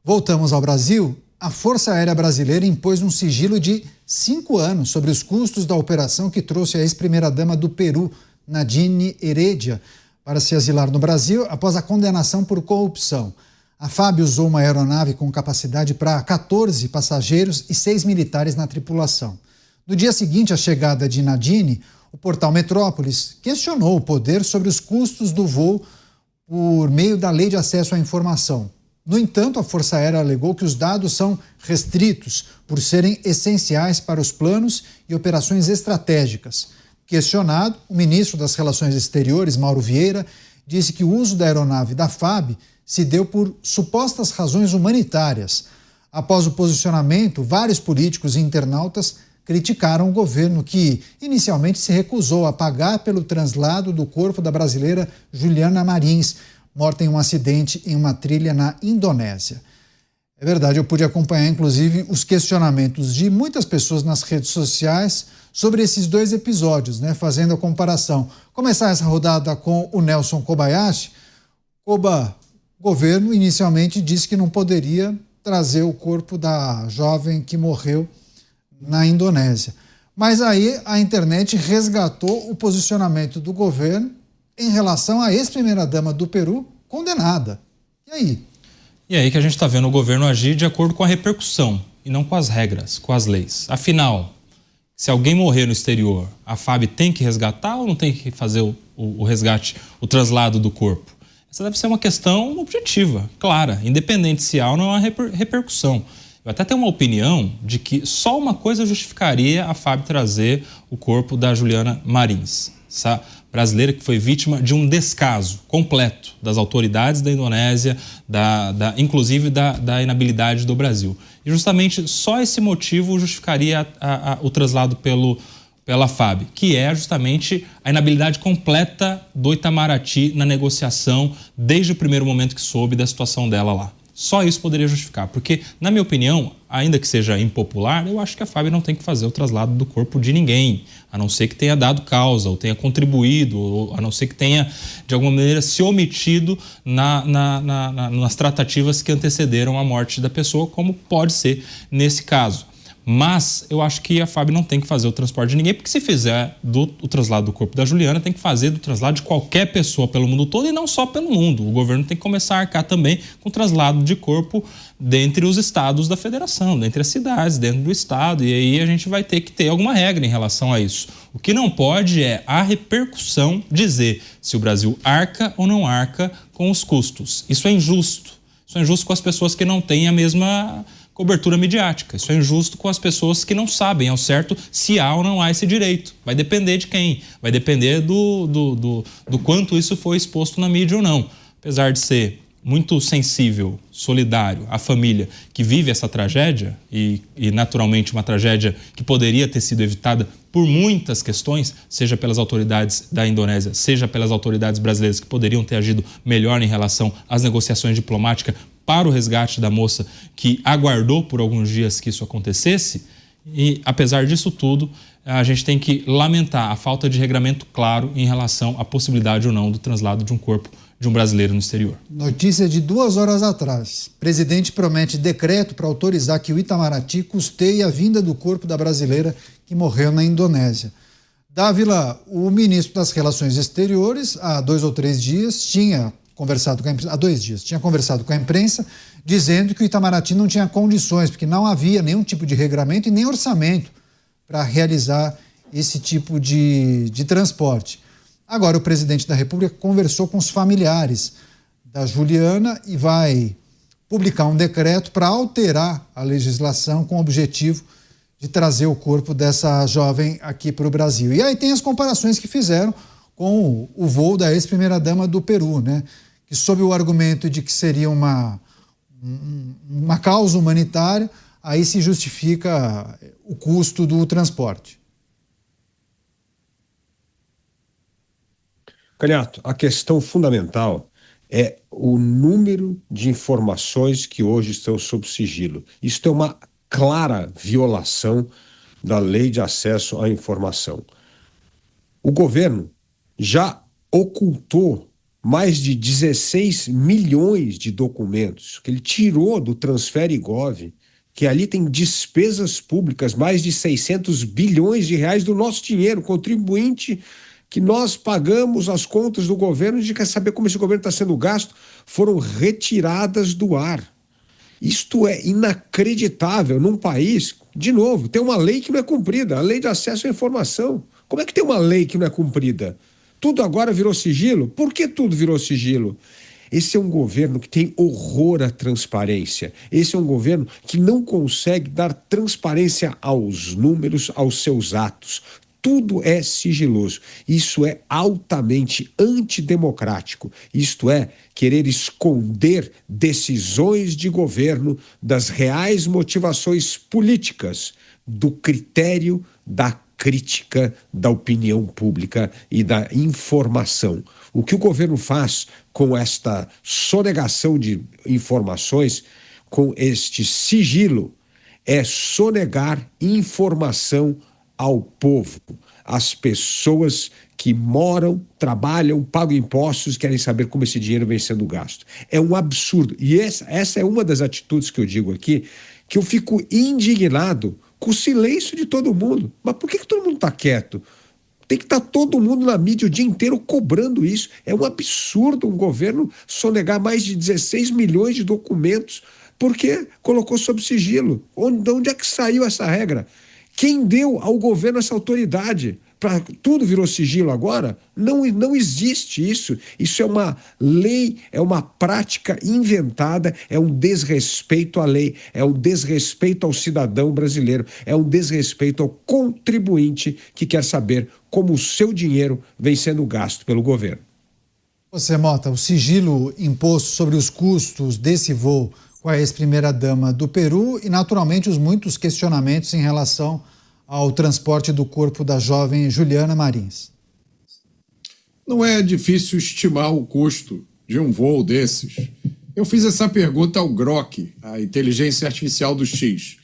Voltamos ao Brasil. A Força Aérea Brasileira impôs um sigilo de 5 anos sobre os custos da operação que trouxe a ex-primeira-dama do Peru, Nadine Heredia, para se asilar no Brasil após a condenação por corrupção. A FAB usou uma aeronave com capacidade para 14 passageiros e 6 militares na tripulação. No dia seguinte à chegada de Nadine, o portal Metrópolis questionou o poder sobre os custos do voo por meio da Lei de Acesso à Informação. No entanto, a Força Aérea alegou que os dados são restritos por serem essenciais para os planos e operações estratégicas. Questionado, o ministro das Relações Exteriores, Mauro Vieira, disse que o uso da aeronave da FAB se deu por supostas razões humanitárias. Após o posicionamento, vários políticos e internautas criticaram o governo, que inicialmente se recusou a pagar pelo translado do corpo da brasileira Juliana Marins, morta em um acidente em uma trilha na Indonésia. É verdade, eu pude acompanhar, inclusive, os questionamentos de muitas pessoas nas redes sociais sobre esses dois episódios, fazendo a comparação. Começar essa rodada com o Nelson Kobayashi. Koba, o governo inicialmente disse que não poderia trazer o corpo da jovem que morreu na Indonésia. Mas aí a internet resgatou o posicionamento do governo em relação à ex-primeira-dama do Peru condenada. E aí? E aí que a gente está vendo o governo agir de acordo com a repercussão e não com as regras, com as leis. Afinal, se alguém morrer no exterior, a FAB tem que resgatar ou não tem que fazer o resgate, o traslado do corpo? Essa deve ser uma questão objetiva, clara, independente se há ou não há repercussão. Eu até tenho uma opinião de que só uma coisa justificaria a FAB trazer o corpo da Juliana Marins, essa brasileira que foi vítima de um descaso completo das autoridades da Indonésia, inclusive da inabilidade do Brasil. E justamente só esse motivo justificaria o traslado pela FAB, que é justamente a inabilidade completa do Itamaraty na negociação desde o primeiro momento que soube da situação dela lá. Só isso poderia justificar, porque, na minha opinião, ainda que seja impopular, eu acho que a FAB não tem que fazer o traslado do corpo de ninguém, a não ser que tenha dado causa, ou tenha contribuído, ou a não ser que tenha, de alguma maneira, se omitido nas tratativas que antecederam a morte da pessoa, como pode ser nesse caso. Mas eu acho que a FAB não tem que fazer o transporte de ninguém, porque se fizer o traslado do corpo da Juliana, tem que fazer do traslado de qualquer pessoa pelo mundo todo e não só pelo mundo. O governo tem que começar a arcar também com o traslado de corpo dentre os estados da federação, dentre as cidades, dentro do estado. E aí a gente vai ter que ter alguma regra em relação a isso. O que não pode é a repercussão dizer se o Brasil arca ou não arca com os custos. Isso é injusto. Isso é injusto com as pessoas que não têm a mesma cobertura midiática. Isso é injusto com as pessoas que não sabem ao certo se há ou não há esse direito. Vai depender de quem? Vai depender do quanto isso foi exposto na mídia ou não. Apesar de ser muito sensível, solidário à família que vive essa tragédia e naturalmente uma tragédia que poderia ter sido evitada por muitas questões, seja pelas autoridades da Indonésia, seja pelas autoridades brasileiras que poderiam ter agido melhor em relação às negociações diplomáticas para o resgate da moça que aguardou por alguns dias que isso acontecesse. E, apesar disso tudo, a gente tem que lamentar a falta de regramento claro em relação à possibilidade ou não do traslado de um corpo de um brasileiro no exterior. Notícia de 2 horas atrás. Presidente promete decreto para autorizar que o Itamaraty custeie a vinda do corpo da brasileira que morreu na Indonésia. Dávila, o ministro das Relações Exteriores, há 2 ou 3 dias, tinha conversado com a imprensa, há 2 dias, tinha conversado com a imprensa, dizendo que o Itamaraty não tinha condições, porque não havia nenhum tipo de regramento e nem orçamento para realizar esse tipo de transporte. Agora, o presidente da República conversou com os familiares da Juliana e vai publicar um decreto para alterar a legislação com o objetivo de trazer o corpo dessa jovem aqui para o Brasil. E aí tem as comparações que fizeram com o voo da ex-primeira-dama do Peru, que sob o argumento de que seria uma causa humanitária, aí se justifica o custo do transporte. Calhato, a questão fundamental é o número de informações que hoje estão sob sigilo. Isto é uma clara violação da Lei de Acesso à Informação. O governo já ocultou mais de 16 milhões de documentos que ele tirou do Transfere.gov, que ali tem despesas públicas, mais de 600 bilhões de reais do nosso dinheiro, contribuinte, que nós pagamos as contas do governo, a gente quer saber como esse governo está sendo gasto, foram retiradas do ar. Isto é inacreditável num país, de novo, tem uma lei que não é cumprida, a lei de acesso à informação. Como é que tem uma lei que não é cumprida? Tudo agora virou sigilo? Por que tudo virou sigilo? Esse é um governo que tem horror à transparência. Esse é um governo que não consegue dar transparência aos números, aos seus atos. Tudo é sigiloso. Isso é altamente antidemocrático. Isto é, querer esconder decisões de governo das reais motivações políticas, do critério da crítica da opinião pública e da informação. O que o governo faz com esta sonegação de informações, com este sigilo, é sonegar informação ao povo, às pessoas que moram, trabalham, pagam impostos, querem saber como esse dinheiro vem sendo gasto. É um absurdo. E essa é uma das atitudes que eu digo aqui, que eu fico indignado com o silêncio de todo mundo. Mas por que todo mundo está quieto? Tem que estar todo mundo na mídia o dia inteiro cobrando isso. É um absurdo um governo sonegar mais de 16 milhões de documentos porque colocou sob sigilo. De onde é que saiu essa regra? Quem deu ao governo essa autoridade? Tudo virou sigilo agora? Não existe isso. Isso é uma lei, é uma prática inventada, é um desrespeito à lei, é um desrespeito ao cidadão brasileiro, é um desrespeito ao contribuinte que quer saber como o seu dinheiro vem sendo gasto pelo governo. Você, Mota, o sigilo imposto sobre os custos desse voo com a ex-primeira-dama do Peru e, naturalmente, os muitos questionamentos em relação ao transporte do corpo da jovem Juliana Marins. Não é difícil estimar o custo de um voo desses. Eu fiz essa pergunta ao Grok, a inteligência artificial do X.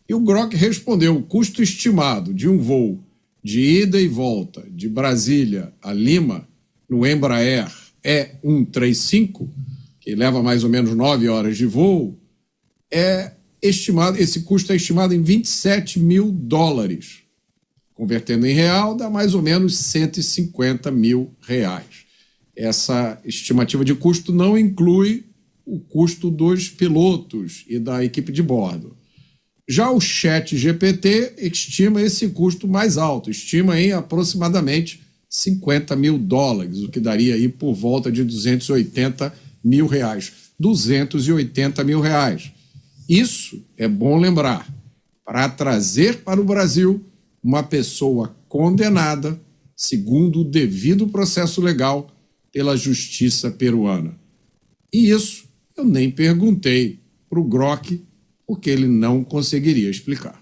E o Grok respondeu: o custo estimado de um voo de ida e volta de Brasília a Lima, no Embraer E135, que leva mais ou menos 9 horas de voo, esse custo é estimado em $27 mil. Convertendo em real, dá mais ou menos R$150 mil. Essa estimativa de custo não inclui o custo dos pilotos e da equipe de bordo. Já o ChatGPT estima esse custo mais alto, estima em aproximadamente $50 mil, o que daria aí por volta de R$280 mil. R$280 mil. Isso é bom lembrar, para trazer para o Brasil uma pessoa condenada, segundo o devido processo legal, pela justiça peruana. E isso eu nem perguntei para o Grok, porque ele não conseguiria explicar.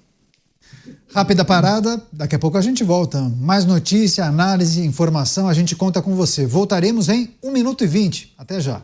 Rápida parada, daqui a pouco a gente volta. Mais notícia, análise, informação, a gente conta com você. Voltaremos em 1 minuto e 20. Até já.